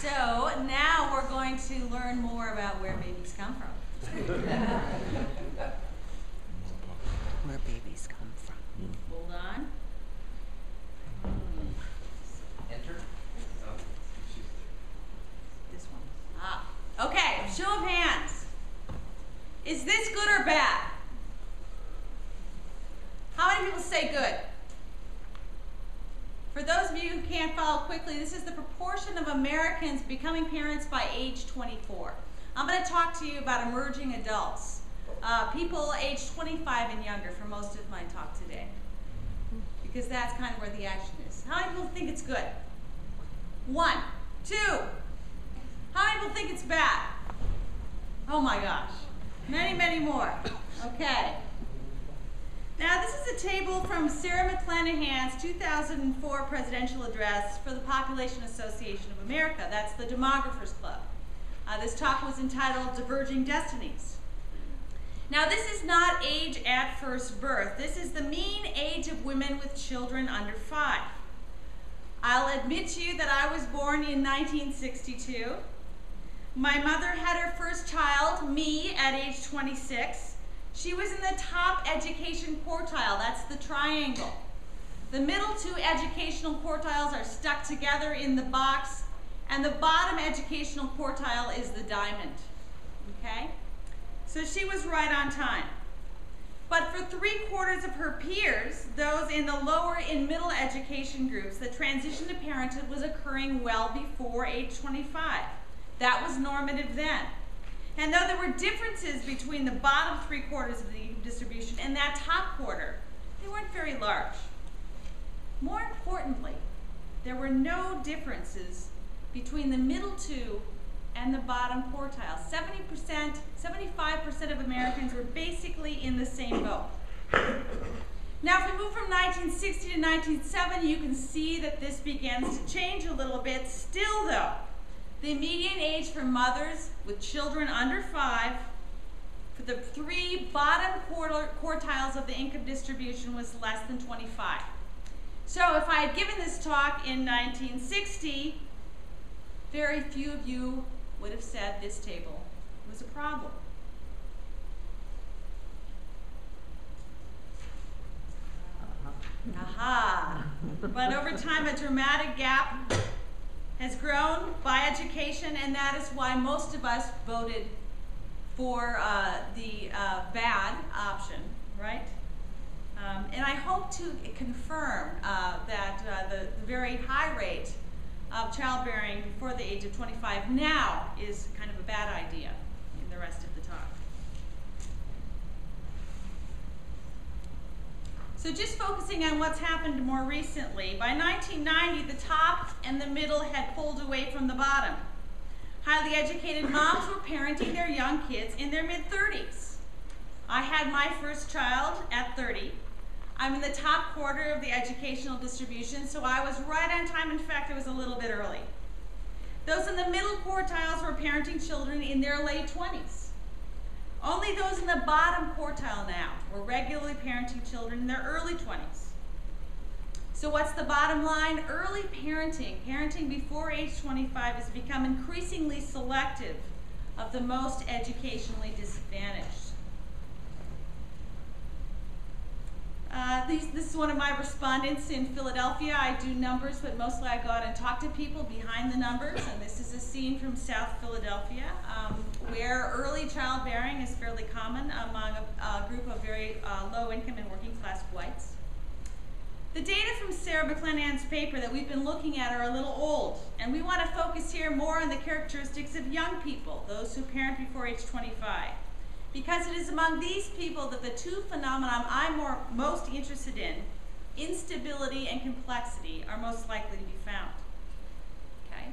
So now we're going to learn more about where babies come from. Where babies come from. Hold on. Enter. This one. Okay, show of hands. Is this good or bad? How many people say good? For those of you who can't follow quickly, this is the proportion of Americans becoming parents by age 24. I'm going to talk to you about emerging adults, people aged 25 and younger for most of my talk today, because that's kind of where the action is. How many people think it's good? 1, 2. How many people think it's bad? Oh my gosh. Many, many more. Okay. Now this is a table from Sarah McClanahan's 2004 presidential address for the Population Association of America. That's the Demographers Club. This talk was entitled Diverging Destinies. Now this is not age at first birth. This is the mean age of women with children under 5. I'll admit to you that I was born in 1962. My mother had her first child, me, at age 26. She was in the top education quartile, that's the triangle. The middle two educational quartiles are stuck together in the box, and the bottom educational quartile is the diamond, okay? So she was right on time. But for 3/4 of her peers, those in the lower and middle education groups, the transition to parenthood was occurring well before age 25. That was normative then. And though there were differences between the bottom 3/4 of the distribution and that top quarter, they weren't very large. More importantly, there were no differences between the middle two and the bottom quartile. 75% of Americans were basically in the same boat. Now, if we move from 1960 to 1970, you can see that this begins to change a little bit. Still, though, the median age for mothers with children under 5 for the 3 bottom quartiles of the income distribution was less than 25. So if I had given this talk in 1960, very few of you would have said this table was a problem. Aha! But over time, a dramatic gap has grown by education, and that is why most of us voted for the bad option, right? And I hope to confirm that the very high rate of childbearing before the age of 25 now is kind of a bad idea in the rest of the talk. So just focusing on what's happened more recently, by 1990, the top and the middle had pulled away from the bottom. Highly educated moms were parenting their young kids in their mid-30s. I had my first child at 30. I'm in the top quarter of the educational distribution, so I was right on time. In fact, it was a little bit early. Those in the middle quartiles were parenting children in their late 20s. Only those in the bottom quartile now were regularly parenting children in their early 20s. So what's the bottom line? Early parenting before age 25 has become increasingly selective of the most educationally disadvantaged. This is one of my respondents in Philadelphia. I do numbers, but mostly I go out and talk to people behind the numbers, and this is a scene from South Philadelphia, where early childbearing is fairly common among a group of very low income and working class whites. The data from Sarah McClanahan's paper that we've been looking at are a little old, and we want to focus here more on the characteristics of young people, those who parent before age 25. Because it is among these people that the two phenomena I'm most interested in, instability and complexity, are most likely to be found. Okay?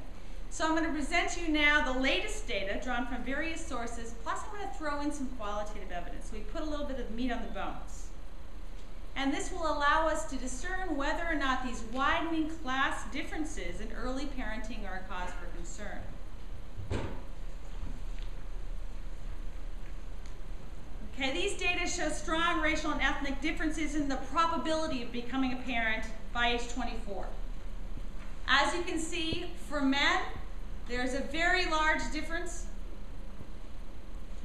So I'm going to present to you now the latest data drawn from various sources, plus I'm going to throw in some qualitative evidence. So we put a little bit of meat on the bones. And this will allow us to discern whether or not these widening class differences in early parenting are a cause for concern. Okay, these data show strong racial and ethnic differences in the probability of becoming a parent by age 24. As you can see, for men, There's a very large difference.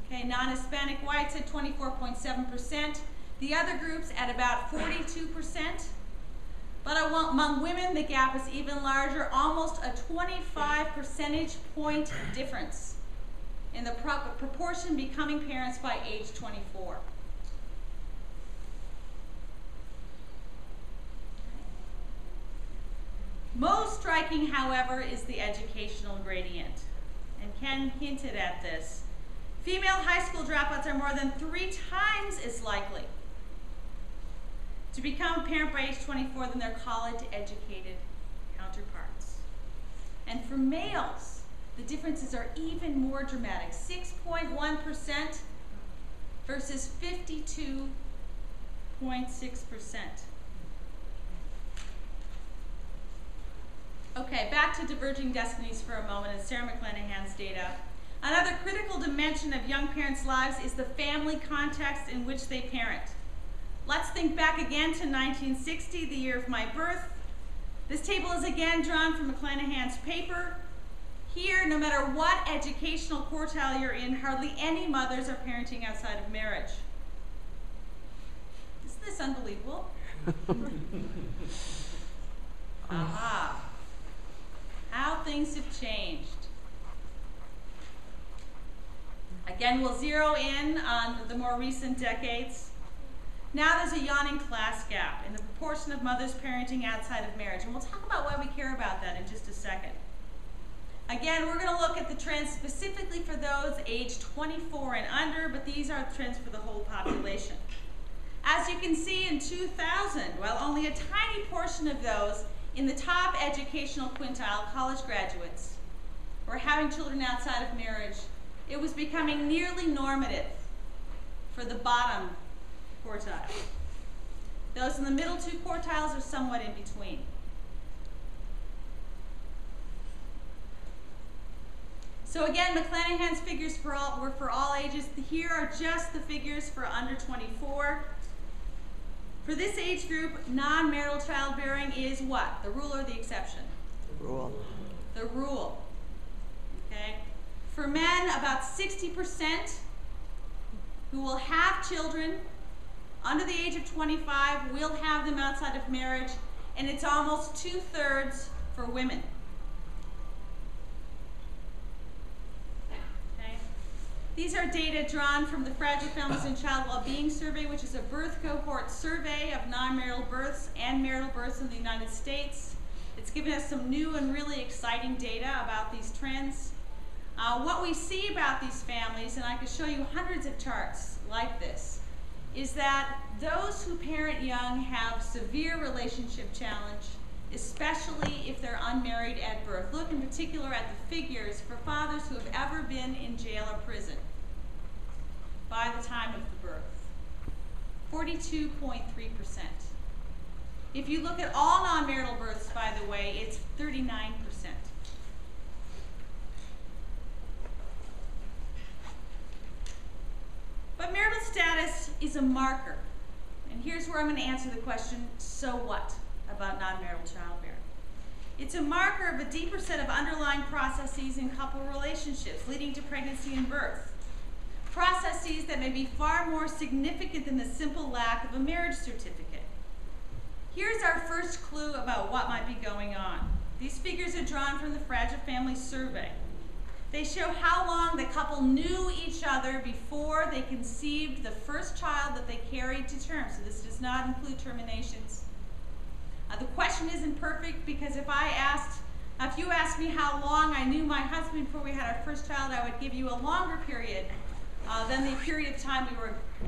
Okay, non-Hispanic whites at 24.7%. The other groups at about 42%. But among women, the gap is even larger, almost a 25 percentage point difference in the proportion becoming parents by age 24. Most striking, however, is the educational gradient. And Ken hinted at this. Female high school dropouts are more than 3 times as likely to become a parent by age 24 than their college-educated counterparts. And for males, the differences are even more dramatic, 6.1% versus 52.6%. Okay, back to diverging destinies for a moment and Sarah McClanahan's data. Another critical dimension of young parents' lives is the family context in which they parent. Let's think back again to 1960, the year of my birth. This table is again drawn from McClanahan's paper. Here, no matter what educational quartile you're in, hardly any mothers are parenting outside of marriage. Isn't this unbelievable? Aha. How things have changed. Again, we'll zero in on the more recent decades. Now there's a yawning class gap in the proportion of mothers parenting outside of marriage, and we'll talk about why we care about that in just a second. Again, we're going to look at the trends specifically for those aged 24 and under, but these are trends for the whole population. As you can see in 2000, while only a tiny portion of those in the top educational quintile, college graduates, were having children outside of marriage, it was becoming nearly normative for the bottom quartile. Those in the middle 2 quartiles are somewhat in between. So again, McClanahan's figures were for all ages. Here are just the figures for under 24. For this age group, non-marital childbearing is what? The rule or the exception? The rule. The rule. Okay. For men, about 60% who will have children under the age of 25 will have them outside of marriage, and it's almost 2/3 for women. Okay. These are data drawn from the Fragile Families and Child Wellbeing Survey, which is a birth cohort survey of non-marital births and marital births in the United States. It's given us some new and really exciting data about these trends. What we see about these families, and I could show you hundreds of charts like this, is that those who parent young have severe relationship challenge, especially if they're unmarried at birth. Look in particular at the figures for fathers who have ever been in jail or prison by the time of the birth. 42.3%. If you look at all non-marital births, by the way, it's 39%. But marital status is a marker. And here's where I'm going to answer the question, so what about non-marital childbearing? It's a marker of a deeper set of underlying processes in couple relationships leading to pregnancy and birth. Processes that may be far more significant than the simple lack of a marriage certificate. Here's our first clue about what might be going on. These figures are drawn from the Fragile Families Survey. They show how long the couple knew each other before they conceived the first child that they carried to term. So this does not include terminations. The question isn't perfect because if you asked me how long I knew my husband before we had our first child, I would give you a longer period than the period of time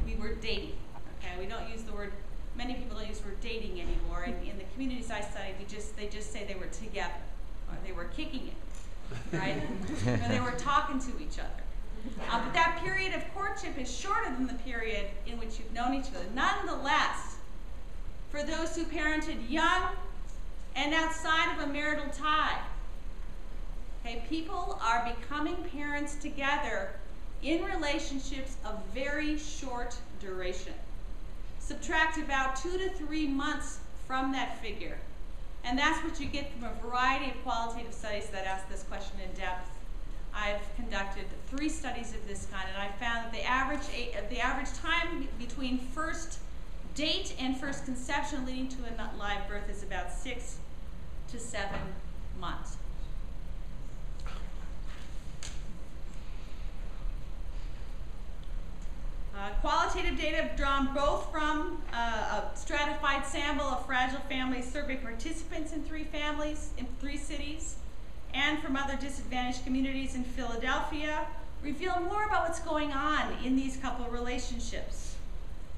we were dating. Okay, we don't use the word. Many people don't use the word dating anymore. In the communities I studied, they just say they were together or they were kicking it. Right? Or they were talking to each other. But that period of courtship is shorter than the period in which you've known each other. Nonetheless, for those who parented young and outside of a marital tie, okay, people are becoming parents together in relationships of very short duration. Subtract about 2 to 3 months from that figure. And that's what you get from a variety of qualitative studies that ask this question in depth. conducted 3 studies of this kind, and I found that the average time between first date and first conception leading to a live birth is about 6 to 7 months. Qualitative data drawn both from a stratified sample of fragile families survey participants in 3 families in 3 cities and from other disadvantaged communities in Philadelphia reveal more about what's going on in these couple relationships.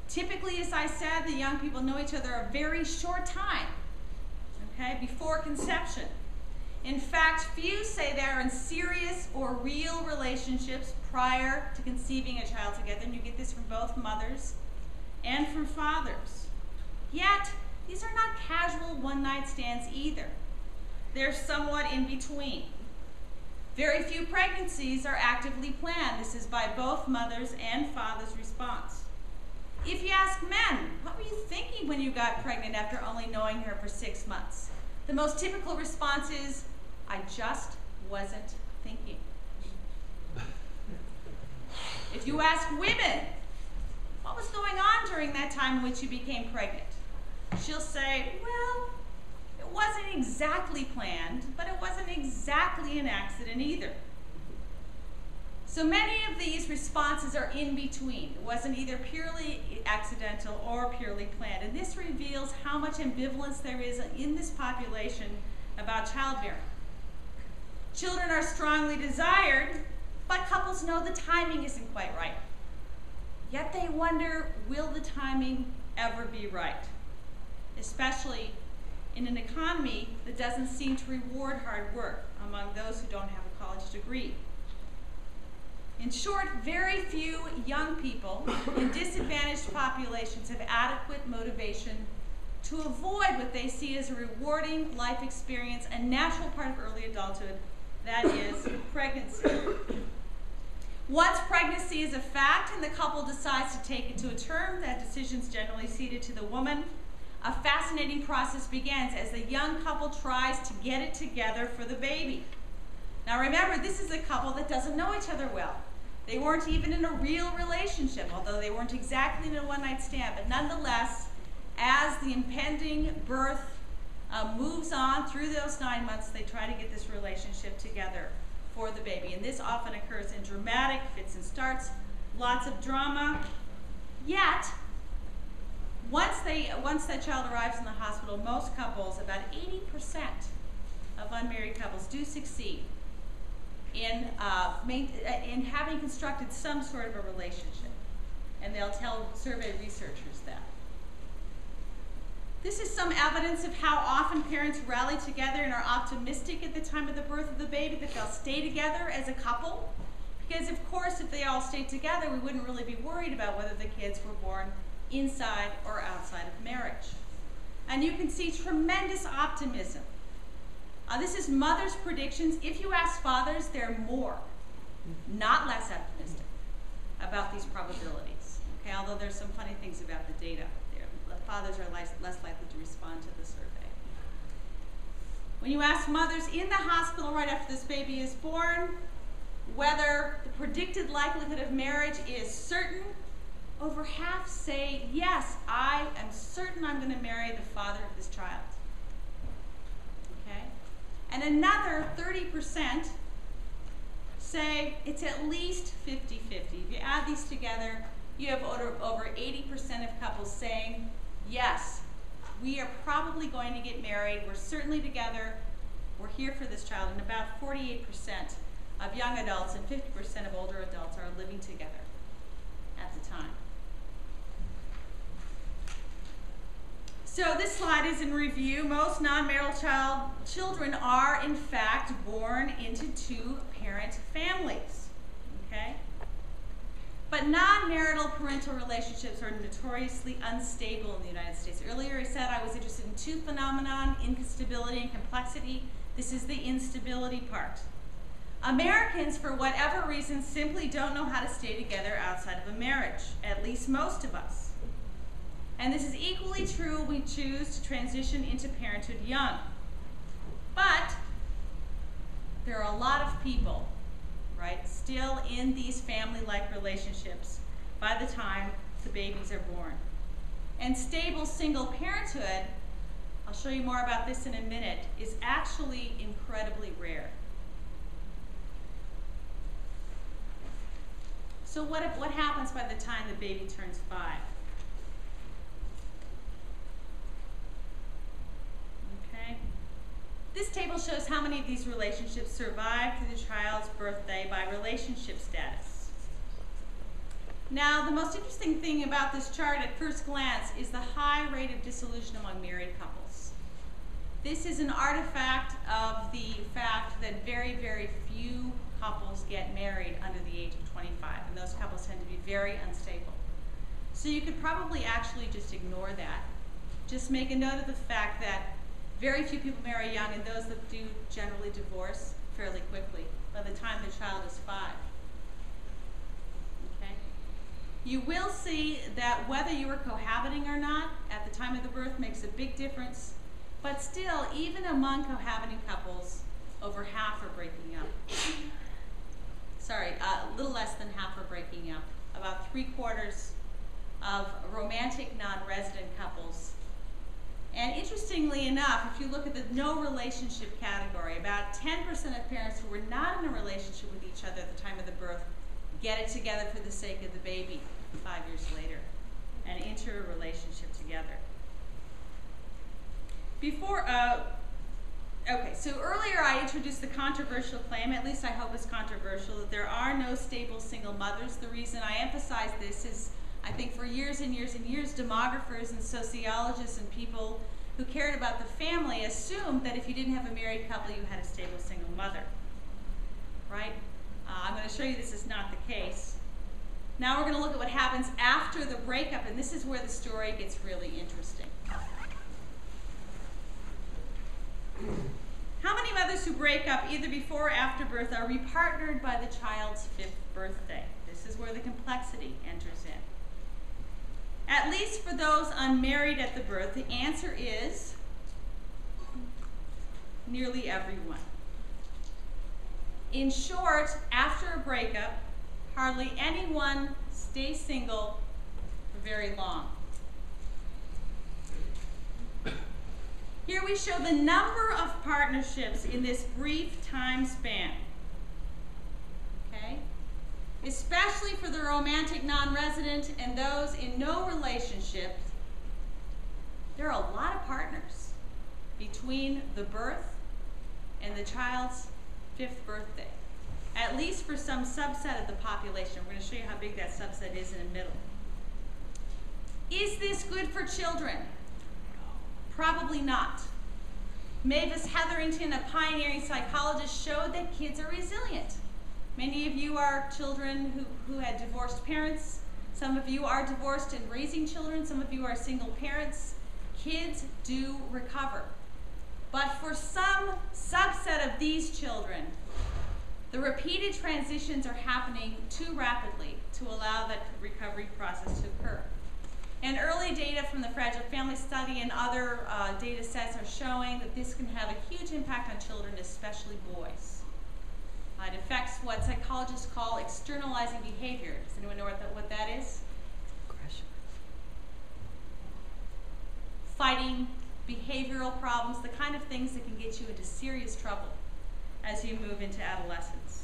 Typically, as I said, the young people know each other a very short time, okay, before conception. In fact, few say they're in serious or real relationships prior to conceiving a child together, and you get this from both mothers and from fathers. Yet, these are not casual one-night stands either. They're somewhat in between. Very few pregnancies are actively planned. This is by both mothers and fathers' response. If you ask men, what were you thinking when you got pregnant after only knowing her for 6 months? The most typical response is, I just wasn't thinking. If you ask women, what was going on during that time in which you became pregnant? She'll say, well, it wasn't exactly planned, but it wasn't exactly an accident either. So many of these responses are in between. It wasn't either purely accidental or purely planned. And this reveals how much ambivalence there is in this population about childbearing. Children are strongly desired, but couples know the timing isn't quite right. Yet they wonder, will the timing ever be right? Especially in an economy that doesn't seem to reward hard work among those who don't have a college degree. In short, very few young people in disadvantaged populations have adequate motivation to avoid what they see as a rewarding life experience, a natural part of early adulthood, that is pregnancy. Once pregnancy is a fact and the couple decides to take it to a term, that decision is generally ceded to the woman. A fascinating process begins as the young couple tries to get it together for the baby. Now remember, this is a couple that doesn't know each other well. They weren't even in a real relationship, although they weren't exactly in a one-night stand. But nonetheless, as the impending birth moves on through those 9 months, they try to get this relationship together for the baby. And this often occurs in dramatic fits and starts, lots of drama. Yet, once that child arrives in the hospital, most couples, about 80% of unmarried couples, do succeed in having constructed some sort of a relationship. And they'll tell survey researchers that. This is some evidence of how often parents rally together and are optimistic at the time of the birth of the baby that they'll stay together as a couple. Because of course, if they all stayed together, we wouldn't really be worried about whether the kids were born inside or outside of marriage. And you can see tremendous optimism. This is mothers' predictions. If you ask fathers, they're more, not less optimistic about these probabilities. Okay, although there's some funny things about the data. Fathers are less likely to respond to the survey. When you ask mothers in the hospital right after this baby is born whether the predicted likelihood of marriage is certain, over half say, yes, I am certain I'm going to marry the father of this child. Okay? And another 30% say it's at least 50-50. If you add these together, you have over 80% of couples saying, yes, we are probably going to get married, we're certainly together, we're here for this child, and about 48% of young adults and 50% of older adults are living together at the time. So this slide is in review. Most non-marital children are in fact born into two-parent families, okay? But non-marital parental relationships are notoriously unstable in the United States. Earlier I said I was interested in two phenomena, instability and complexity. This is the instability part. Americans, for whatever reason, simply don't know how to stay together outside of a marriage, at least most of us. And this is equally true when we choose to transition into parenthood young. But there are a lot of people right? Still in these family-like relationships by the time the babies are born. And stable single parenthood, I'll show you more about this in a minute, is actually incredibly rare. So what happens by the time the baby turns 5? Okay. This table shows how many of these relationships survive to the child's birthday by relationship status. Now, the most interesting thing about this chart at first glance is the high rate of dissolution among married couples. This is an artifact of the fact that very, very few couples get married under the age of 25, and those couples tend to be very unstable. So you could probably actually just ignore that. Just make a note of the fact that very few people marry young, and those that do generally divorce fairly quickly by the time the child is 5. Okay? You will see that whether you are cohabiting or not at the time of the birth makes a big difference, but still, even among cohabiting couples, over half are breaking up. Sorry, a little less than half are breaking up. About 3/4 of romantic non-resident couples. And interestingly enough, if you look at the no relationship category, about 10% of parents who were not in a relationship with each other at the time of the birth get it together for the sake of the baby 5 years later and enter a relationship together. Okay, so earlier I introduced the controversial claim, at least I hope it's controversial, that there are no stable single mothers. The reason I emphasize this is I think for years and years and years, demographers and sociologists and people who cared about the family assumed that if you didn't have a married couple, you had a stable single mother, right? I'm going to show you this is not the case. Now we're going to look at what happens after the breakup, and this is where the story gets really interesting. How many mothers who break up either before or after birth are repartnered by the child's 5th birthday? This is where the complexity enters in. At least for those unmarried at the birth, the answer is nearly everyone. In short, after a breakup, hardly anyone stays single for very long. Here we show the number of partnerships in this brief time span. Okay? Especially for the romantic non-resident and those in no relationship, there are a lot of partners between the birth and the child's 5th birthday, at least for some subset of the population. We're going to show you how big that subset is in a middle. Is this good for children? Probably not. Mavis Hetherington, a pioneering psychologist, showed that kids are resilient. Many of you are children who had divorced parents. Some of you are divorced and raising children. Some of you are single parents. Kids do recover. But for some subset of these children, the repeated transitions are happening too rapidly to allow that recovery process to occur. And early data from the Fragile Family Study and other data sets are showing that this can have a huge impact on children, especially boys. It affects what psychologists call externalizing behavior. Does anyone know what that is? Aggression. Fighting, behavioral problems, the kind of things that can get you into serious trouble as you move into adolescence.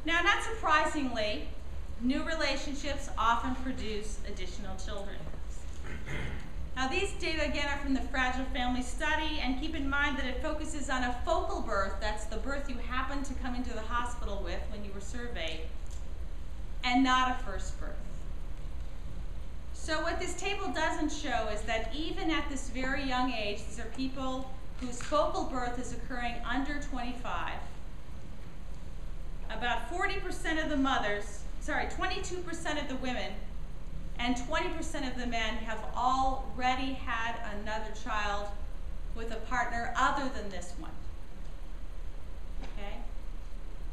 Now, not surprisingly, new relationships often produce additional children. Now, these data, again, are from the Fragile Family Study, and keep in mind that it focuses on a focal birth. That's the birth you happened to come into the hospital with when you were surveyed, and not a first birth. So what this table doesn't show is that even at this very young age, these are people whose focal birth is occurring under 25. About 40% of the mothers, 22% of the women and 20% of the men have already had another child with a partner other than this one. Okay?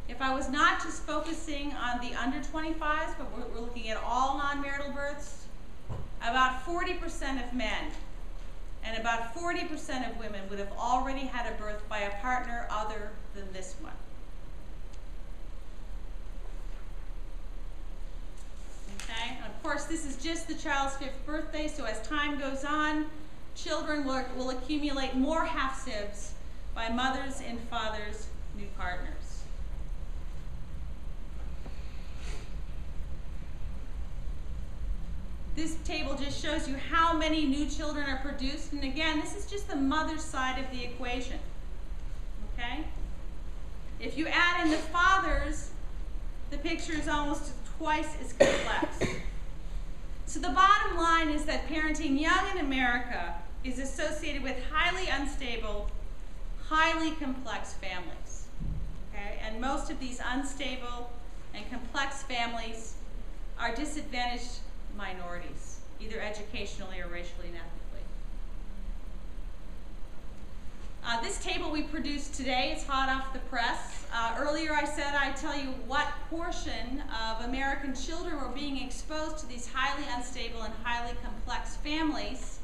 If I was not just focusing on the under 25s, but we're looking at all non-marital births, about 40% of men and about 40% of women would have already had a birth by a partner other than this one. Okay, and of course this is just the child's 5th birthday, so as time goes on, children will accumulate more half-sibs by mothers and fathers' new partners. This table just shows you how many new children are produced, and again, this is just the mother's side of the equation. Okay? If you add in the fathers, the picture is almost twice as complex. So the bottom line is that parenting young in America is associated with highly unstable, highly complex families. Okay? And most of these unstable and complex families are disadvantaged minorities, either educationally or racially and ethnically. This table we produced today is hot off the press. Earlier I said I'd tell you what portion of American children were being exposed to these highly unstable and highly complex families.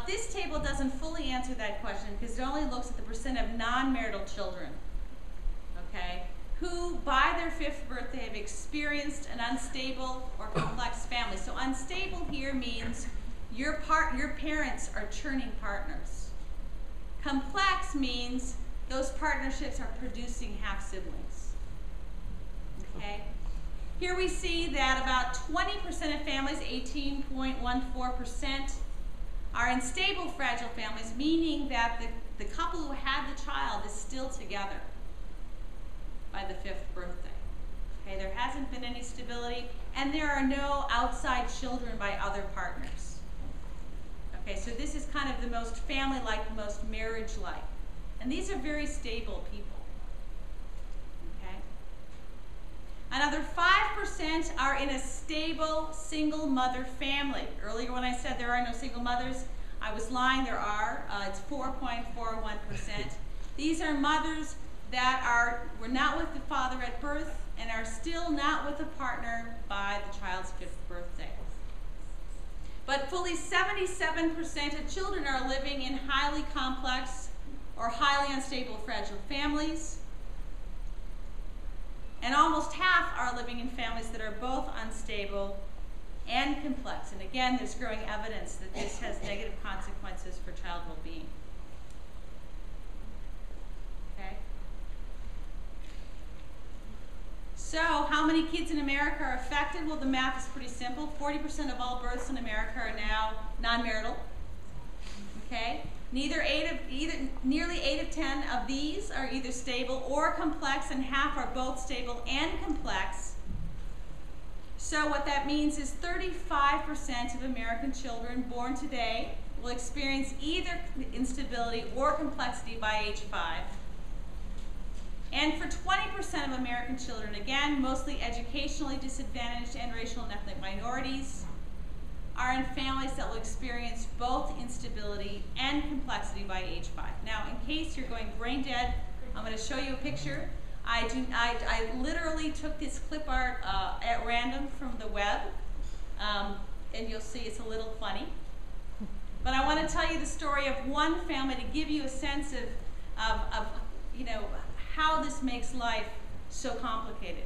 This table doesn't fully answer that question because it only looks at the percent of non-marital children, okay, who by their 5th birthday have experienced an unstable or complex family. So unstable here means your parents are churning partners. Complex means those partnerships are producing half-siblings. Okay? Here we see that about 20% of families, 18.14%, are in stable, fragile families, meaning that the couple who had the child is still together by the 5th birthday. Okay, there hasn't been any stability, and there are no outside children by other partners. Okay, so this is kind of the most family-like, most marriage-like. And these are very stable people. Okay? Another 5% are in a stable single mother family. Earlier when I said there are no single mothers, I was lying, there are. It's 4.41%. These are mothers that were not with the father at birth and are still not with a partner by the child's 5th birthday. But fully 77% of children are living in highly complex or highly unstable fragile families. And almost half are living in families that are both unstable and complex. And again, there's growing evidence that this has negative consequences for child well-being. Okay? So, how many kids in America are affected? Well, the math is pretty simple. 40% of all births in America are now non-marital. Okay? Nearly 8 of 10 of these are either stable or complex, and half are both stable and complex. So what that means is 35% of American children born today will experience either instability or complexity by age 5. And for 20% of American children, again, mostly educationally disadvantaged and racial and ethnic minorities, are in families that will experience both instability and complexity by age 5. Now, in case you're going brain dead, I'm going to show you a picture. I literally took this clip art at random from the web, and you'll see it's a little funny. But I want to tell you the story of one family to give you a sense of you know, how this makes life so complicated.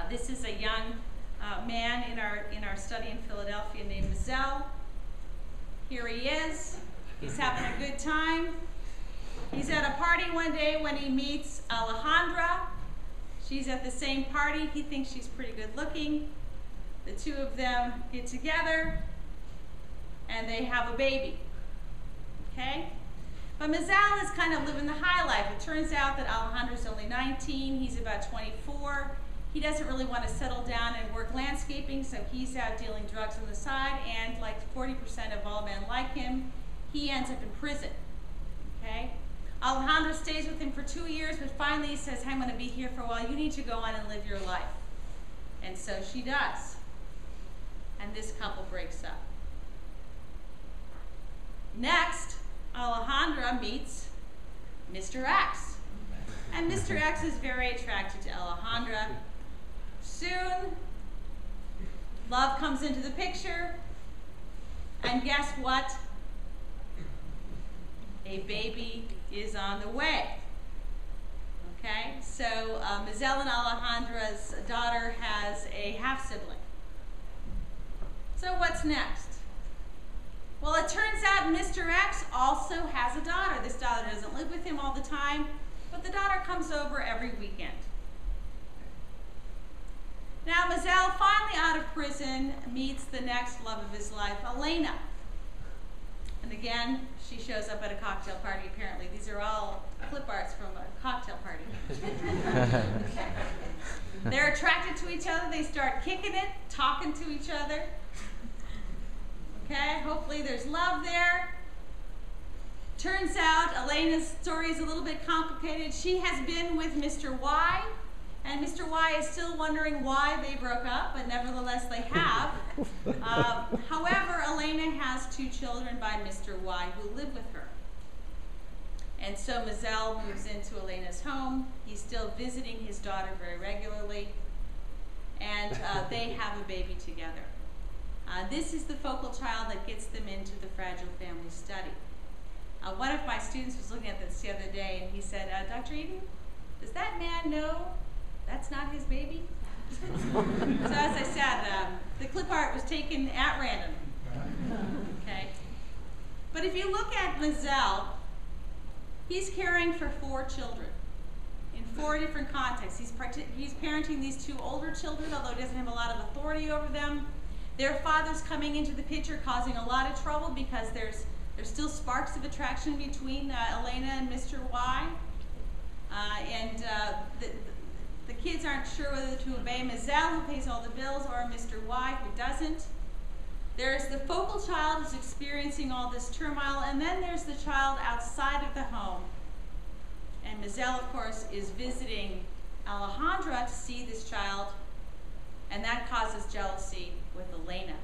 This is a young man in our study in Philadelphia named Mazel. Here he is. He's having a good time. He's at a party one day when he meets Alejandra. She's at the same party. He thinks she's pretty good looking. The two of them get together and they have a baby. Okay? But Mazel is kind of living the high life. It turns out that Alejandra's only 19. He's about 24. He doesn't really want to settle down and work landscaping, so he's out dealing drugs on the side, and like 40% of all men like him, he ends up in prison. Okay? Alejandra stays with him for 2 years, but finally he says, hey, I'm going to be here for a while. You need to go on and live your life. And so she does. And this couple breaks up. Next, Alejandra meets Mr. X. And Mr. X is very attracted to Alejandra. Soon, love comes into the picture. And guess what? a baby is on the way. Okay, so Mizelle and Alejandra's daughter has a half-sibling. So what's next? Well, it turns out Mr. X also has a daughter. This daughter doesn't live with him all the time, but the daughter comes over every weekend. Now, Mizelle, finally out of prison, meets the next love of his life, Elena. And again, she shows up at a cocktail party, apparently. These are all clip arts from a cocktail party. They're attracted to each other. They start kicking it, talking to each other. Okay, hopefully there's love there. Turns out Elena's story is a little bit complicated. She has been with Mr. Y, and Mr. Y is still wondering why they broke up, but nevertheless they have. However, Elena has 2 children by Mr. Y who live with her. And so Mizelle moves into Elena's home. He's still visiting his daughter very regularly, and they have a baby together. This is the focal child that gets them into the Fragile Family Study. One of my students was looking at this the other day, and he said, Dr. Edin, does that man know that's not his baby? So as I said, the clip art was taken at random. Okay. But if you look at Mizelle, he's caring for 4 children in 4 different contexts. He's parenting these 2 older children, although he doesn't have a lot of authority over them. Their father's coming into the picture, causing a lot of trouble because there's still sparks of attraction between Elena and Mr. Y. The kids aren't sure whether to obey Mizelle, who pays all the bills, or Mr. Y, who doesn't. There's the focal child who's experiencing all this turmoil, and then there's the child outside of the home. And Mizelle, of course, is visiting Alejandra to see this child, and that causes jealousy with Elena,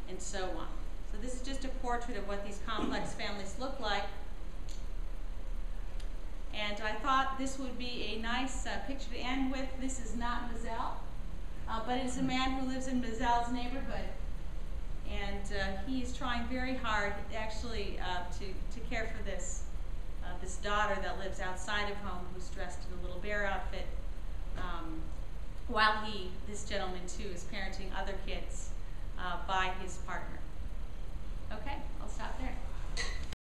and so on. So this is just a portrait of what these complex families look like. And I thought this would be a nice picture to end with. This is not Mizelle, but it's a man who lives in Mizelle's neighborhood. And he is trying very hard, actually, to care for this daughter that lives outside of home, who's dressed in a little bear outfit, while this gentleman too, is parenting other kids by his partner. Okay, I'll stop there.